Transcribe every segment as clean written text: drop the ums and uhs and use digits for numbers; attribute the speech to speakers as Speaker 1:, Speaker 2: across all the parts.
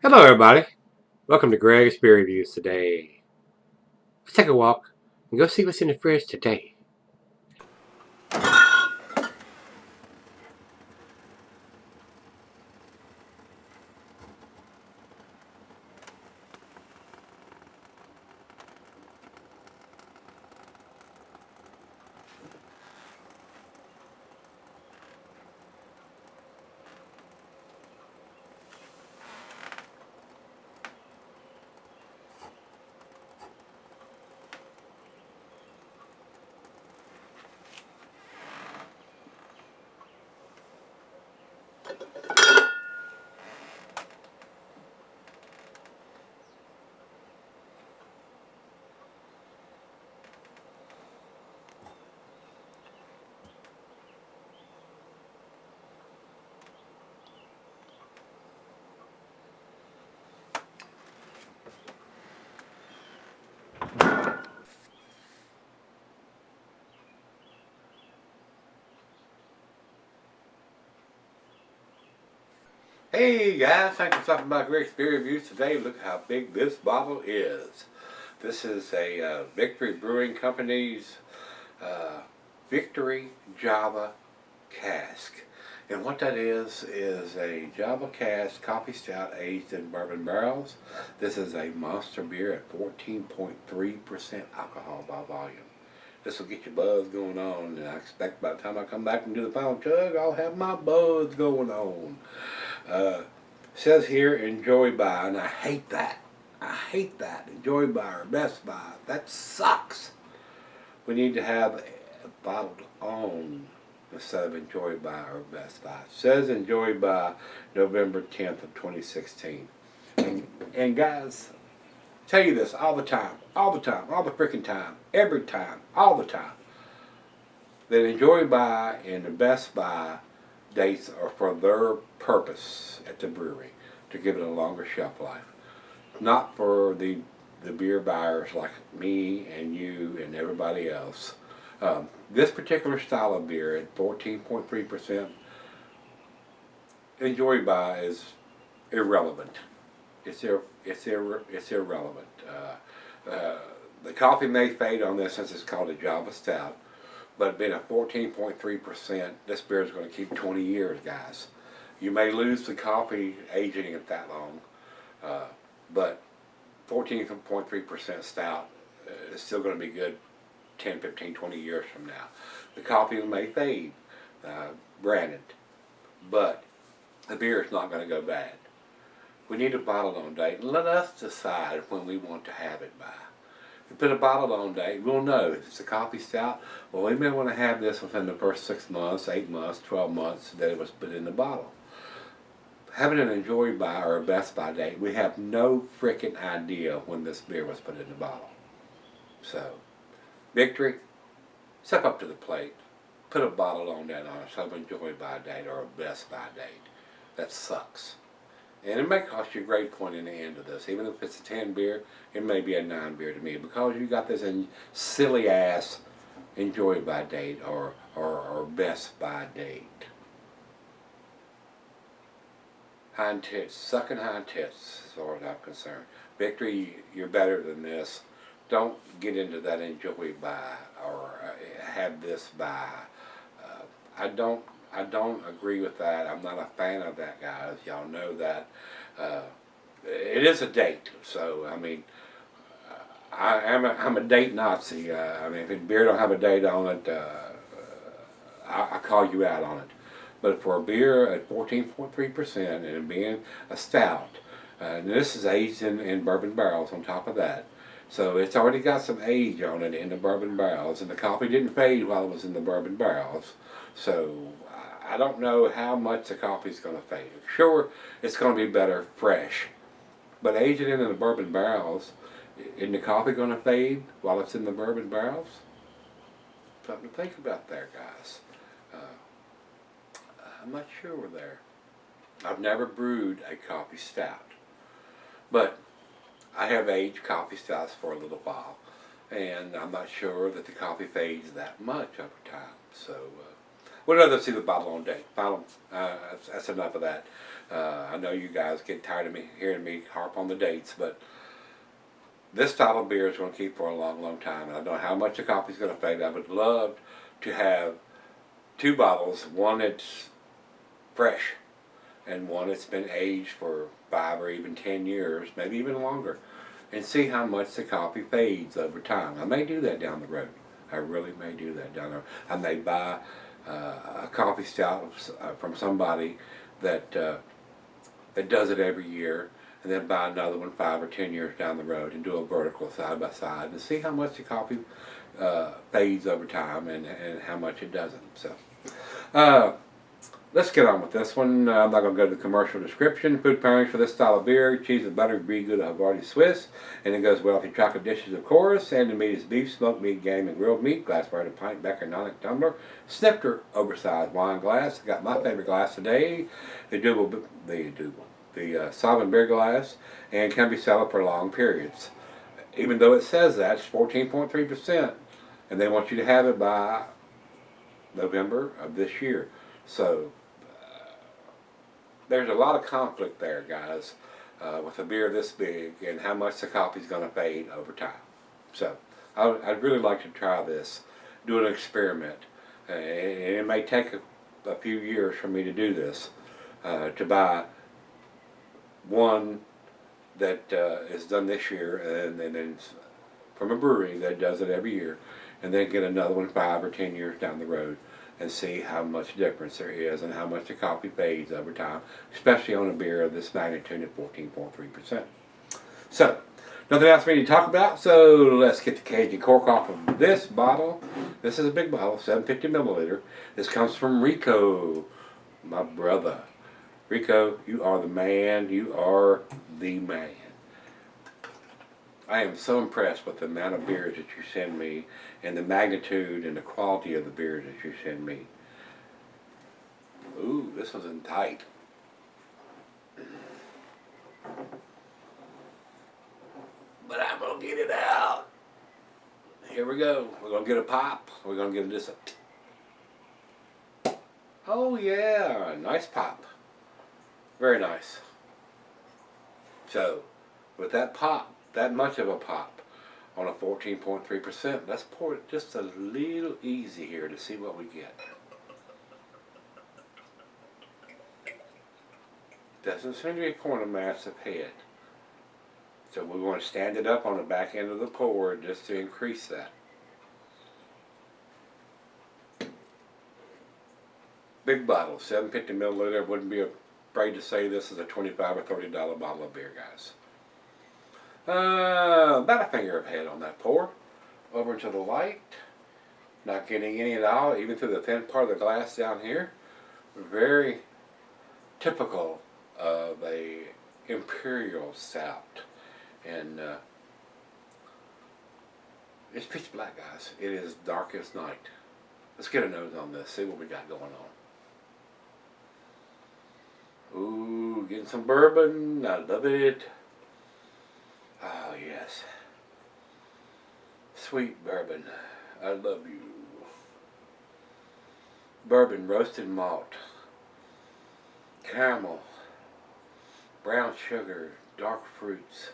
Speaker 1: Hello everybody, welcome to Gregsbeerreviews today. Let's take a walk and go see what's in the fridge today. Hey guys, thanks for stopping by Gregsbeerreviews today. Look how big this bottle is. This is a Victory Brewing Company's Victory Java Cask. And what that is a Java Cask coffee stout aged in bourbon barrels. This is a monster beer at 14.3% alcohol by volume. This will get your buzz going on, and I expect by the time I come back and do the final chug, I'll have my buzz going on. Says here, enjoy by, and I hate that. I hate that. Enjoy by or best by. That sucks. We need to have bottled on instead of enjoy by or best by. It says enjoy by November 10th of 2016. And guys, tell you this all the time, all the freaking time, every time, all the time, that enjoy by and the best by dates are for their purpose at the brewery, to give it a longer shelf life. Not for the beer buyers like me and you and everybody else. This particular style of beer at 14.3%, enjoy by is irrelevant. It's irrelevant. The coffee may fade on this since it's called a Java Stout, but being a 14.3%, this beer is going to keep 20 years, guys. You may lose the coffee aging it that long, but 14.3% stout is still going to be good 10, 15, 20 years from now. The coffee may fade, granted, but the beer is not going to go bad. We need a bottle on date, and let us decide when we want to have it by. If we put a bottle on date, we'll know if it's a coffee stout. Well, we may want to have this within the first 6 months, 8 months, 12 months that it was put in the bottle. Having an enjoy by or a best by date, we have no freaking idea when this beer was put in the bottle. So, Victory, step up to the plate. Put a bottle on that on some enjoy by date or a best by date. That sucks. And it may cost you a grade point in the end of this. Even if it's a 10 beer, it may be a 9 beer to me, because you got this silly ass enjoy by date or best by date. Hind tits, sucking hind tits as far as I'm concerned. Victory, you're better than this. Don't get into that enjoy by or have this by. I don't agree with that. I'm not a fan of that, guys. Y'all know that. It is a date, so I mean, I'm a date Nazi. I mean, if a beer don't have a date on it, I call you out on it. But for a beer at 14.3% and being a stout, and this is aged in bourbon barrels on top of that. So it's already got some age on it in the bourbon barrels, and the coffee didn't fade while it was in the bourbon barrels. So I don't know how much the coffee's going to fade. Sure, it's going to be better fresh, but aging it in the bourbon barrels, isn't the coffee going to fade while it's in the bourbon barrels? Something to think about there, guys. I'm not sure there. I've never brewed a coffee stout, but I have aged coffee stouts for a little while, and I'm not sure that the coffee fades that much over time. So we'd rather see the bottle on date. That's enough of that. I know you guys get tired of me hearing me harp on the dates, but this style of beer is going to keep for a long, long time. And I don't know how much the coffee's going to fade. I would love to have 2 bottles, one that's fresh and one that's been aged for 5 or even 10 years, maybe even longer, and see how much the coffee fades over time. I may do that down the road. I really may do that down the road. I may buy a coffee stout from somebody that that does it every year, and then buy another one 5 or 10 years down the road and do a vertical side by side and see how much the coffee fades over time and how much it doesn't. So let's get on with this one. I'm not going to go to the commercial description. Food pairings for this style of beer: cheese and butter, brie, good Havarti Swiss, and it goes well with your chocolate dishes, of course. And the meat is beef, smoked meat, game, and grilled meat. Glassware and pint, Becker, Nonic tumbler, snifter, oversized wine glass. I got my favorite glass today, the solid beer glass, and can be settled for long periods. Even though it says that, it's 14.3%, and they want you to have it by November of this year. So there's a lot of conflict there, guys, with a beer this big and how much the coffee's going to fade over time. So I'd really like to try this, do an experiment. And it may take a few years for me to do this, to buy one that is done this year and then from a brewery that does it every year, and then get another one 5 or 10 years down the road and see how much difference there is and how much the coffee fades over time, especially on a beer of this magnitude at 14.3%. So, nothing else for me to talk about, so let's get the cagey cork off of this bottle. This is a big bottle, 750 milliliter. This comes from Rico, my brother. Rico, you are the man. You are the man. I am so impressed with the amount of beers that you send me and the magnitude and the quality of the beers that you send me. Ooh, this was in tight. But I'm going to get it out. Here we go. We're going to get a pop. We're going to give this a... Oh yeah, nice pop. Very nice. So, with that pop, that much of a pop on a 14.3%, let's pour it just a little easy here to see what we get. Doesn't seem to be pouring a massive head. So we want to stand it up on the back end of the pour just to increase that. Big bottle, 750 milliliter. Wouldn't be afraid to say this is a $25 or $30 bottle of beer, guys. About a finger of head on that pour. Over into the light. Not getting any at all, even through the thin part of the glass down here. Very typical of a imperial stout. And it's pitch black, guys. It is dark as night. Let's get a nose on this, see what we got going on. Ooh, getting some bourbon. I love it. Oh, yes. Sweet bourbon. I love you. Bourbon, roasted malt, caramel, brown sugar, dark fruits,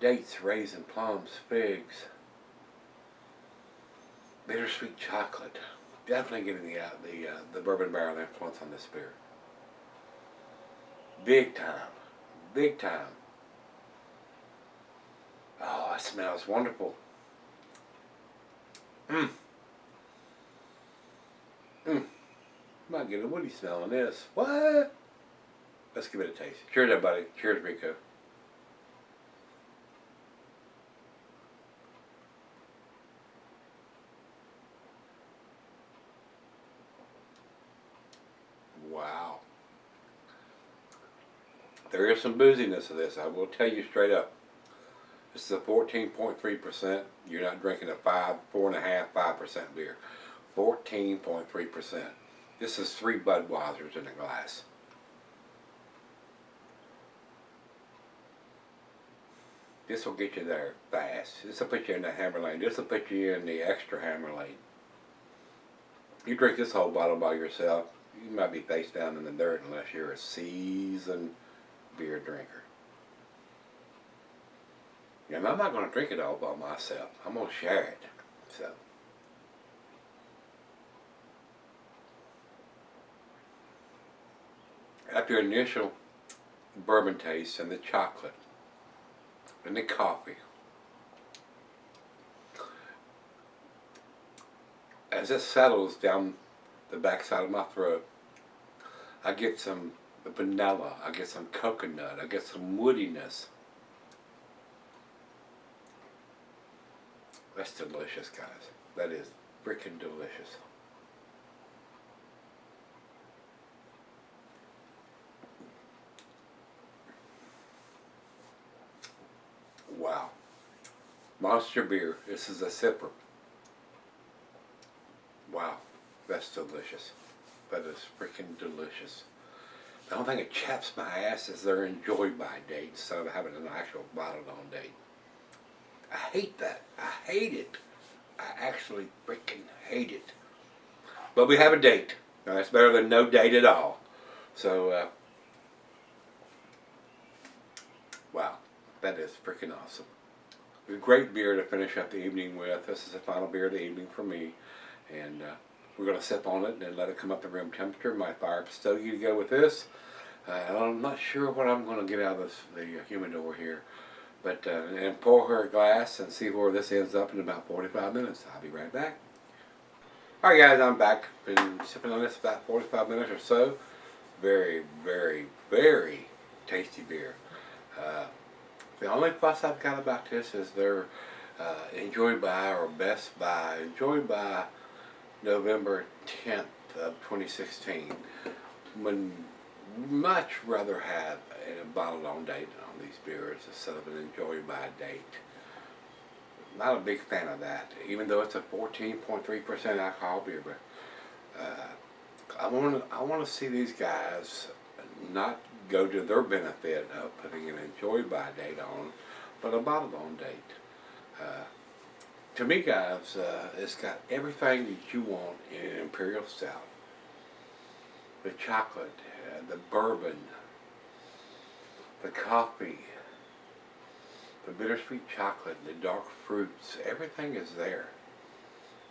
Speaker 1: dates, raisin, plums, figs, bittersweet chocolate. Definitely getting the bourbon barrel influence on this beer. Big time. Big time. Oh, it smells wonderful. Might get a woody smell on this. What? Let's give it a taste. Cheers, everybody. Cheers, Rico. Wow. There is some booziness to this. I will tell you straight up. This is a 14.3%. You're not drinking a 4.5% beer. 14.3%. This is 3 Budweisers in a glass. This will get you there fast. This will put you in the hammer lane. This will put you in the extra hammer lane. You drink this whole bottle by yourself, you might be face down in the dirt unless you're a seasoned beer drinker. And I'm not going to drink it all by myself. I'm going to share it. So, after initial bourbon taste and the chocolate and the coffee, as it settles down the backside of my throat, I get some vanilla, I get some coconut, I get some woodiness. That's delicious, guys. That is freaking delicious. Wow. Monster beer. This is a sipper. Wow. That's delicious. That is freaking delicious. The only thing that chaps my ass is their enjoy by date instead of having an actual bottled on date. I hate that. I hate it. I actually freaking hate it. But we have a date. Now, that's better than no date at all. So, wow. That is freaking awesome. A great beer to finish up the evening with. This is the final beer of the evening for me. And we're going to sip on it and let it come up to room temperature. My fire stogie to go with this. I'm not sure what I'm going to get out of the humidor here. But, and pour her a glass and see where this ends up in about 45 minutes. I'll be right back. Alright guys, I'm back. Been sipping on this about 45 minutes or so. Very, very, very tasty beer. The only fuss I've got about this is their Enjoy By or Best By. Enjoy By November 10th of 2016. Would much rather have a bottled on date on these beers instead of an Enjoy By date. Not a big fan of that, even though it's a 14.3% alcohol beer. But I want to see these guys not go to their benefit of putting an Enjoy By date on, but a bottled on date. To me, guys, it's got everything that you want in an Imperial Stout. The chocolate, the bourbon, the coffee, the bittersweet chocolate, the dark fruits, everything is there.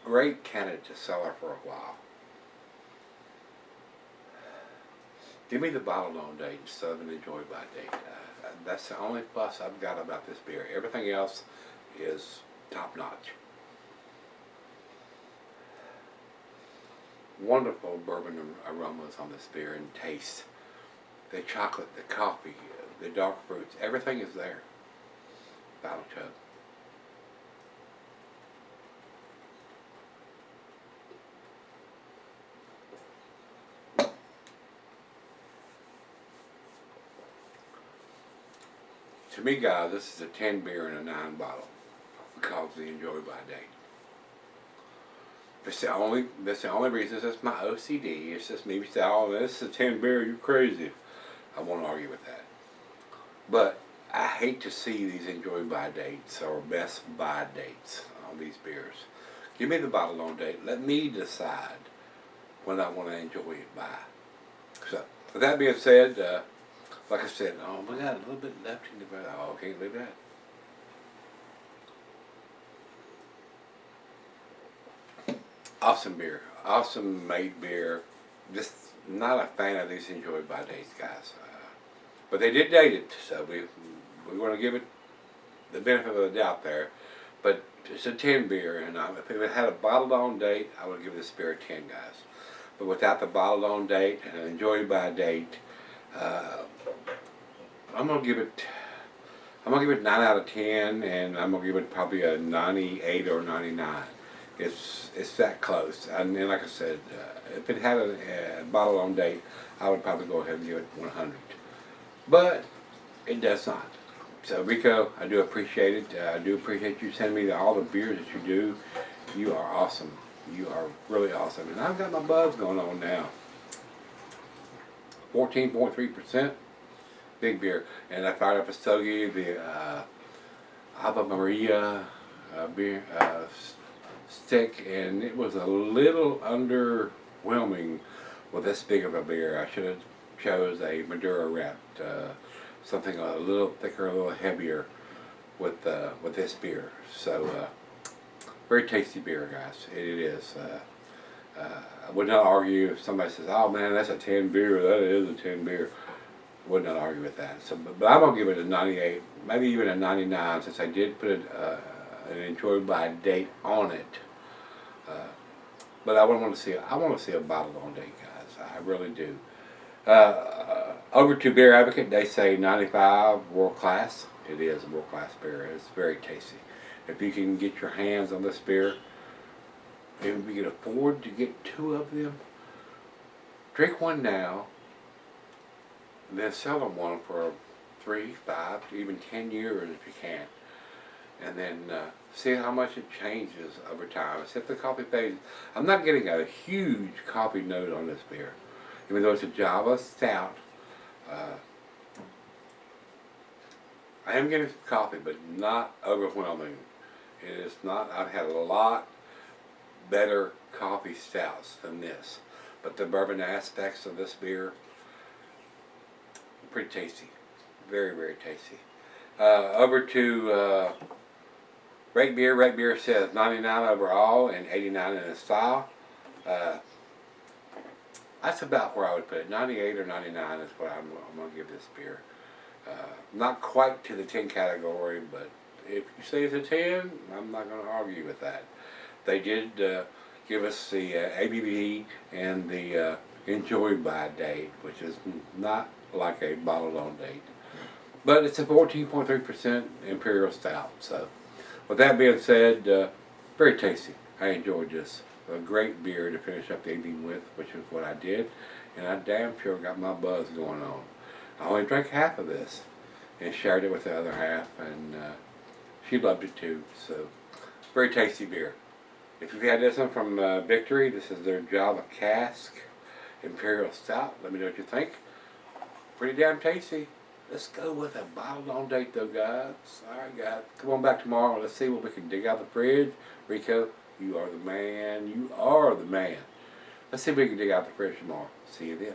Speaker 1: Great candidate to cellar for a while. Give me the bottled on date instead of an Enjoy By date. That's the only fuss I've got about this beer. Everything else is top notch. Wonderful bourbon aromas on this beer and taste. The chocolate, the coffee, the dark fruits, everything is there. Bottle chug. To me, guys, this is a 10 beer in a 9 bottle because of the Enjoy By date. That's the only reason. It's my OCD. It's just me saying, oh, this is a 10 beer, you're crazy. I won't argue with that. But I hate to see these Enjoy By dates or Best By dates on these beers. Give me the bottle on date. Let me decide when I want to enjoy it by. So, with that being said, like I said, oh, we got a little bit left in the bread. Oh, can't leave that. Awesome beer. Awesome made beer. Just not a fan of these Enjoy By dates, guys. But they did date it, so we want to give it the benefit of the doubt there. But it's a 10 beer, and if it had a bottled on date, I would give this beer a 10, guys. But without the bottled on date and an Enjoy By date, I'm gonna give it 9 out of 10, and I'm gonna give it probably a 98 or 99. It's that close. And then, like I said, if it had a bottle on date, I would probably go ahead and give it 100. But it does not. So Rico, I do appreciate it. I do appreciate you sending me all the beers that you do. You are awesome. You are really awesome. And I've got my buzz going on now. 14.3%. Big beer. And I fired up a stogie, the Ave Maria beer stick, and it was a little underwhelming with this big of a beer. I should have chose a Maduro wrapped, something a little thicker, a little heavier with this beer. So very tasty beer, guys. It is. I would not argue if somebody says, "Oh man, that's a 10 beer." That is a 10 beer. I would not argue with that. So, but I'm gonna give it a 98, maybe even a 99, since I did put an enjoyed by date on it. But I want to see. I want to see a bottle on date, guys. I really do. Over to Beer Advocate, they say 95, world class. It is a world class beer. It's very tasty. If you can get your hands on this beer, if you can afford to get 2 of them, drink one now, and then sell them one for 3, 5, even 10 years if you can. And then see how much it changes over time. Except the coffee fades. I'm not getting a huge coffee note on this beer. Even though it's a Java Stout, I am getting some coffee, but not overwhelming. It is not. I've had a lot better coffee stouts than this, but the bourbon aspects of this beer, pretty tasty, very, very tasty. Over to Gregsbeer says 99 overall and 89 in the style. That's about where I would put it. 98 or 99 is what I'm going to give this beer. Not quite to the 10 category, but if you say it's a 10, I'm not going to argue with that. They did give us the ABV and the enjoyed by date, which is not like a bottled on date. But it's a 14.3% Imperial Stout. So, with that being said, very tasty. I enjoyed this. A great beer to finish up the evening with, which is what I did. And I damn sure got my buzz going on. I only drank half of this and shared it with the other half, and she loved it too. So, very tasty beer. If you've had this one from Victory, this is their Java Cask Imperial Stout. Let me know what you think. Pretty damn tasty. Let's go with a bottled on date though, guys. Alright, guys. Come on back tomorrow. Let's see what we can dig out of the fridge. Rico, you are the man. You are the man. Let's see if we can dig out the fridge tomorrow. See you then.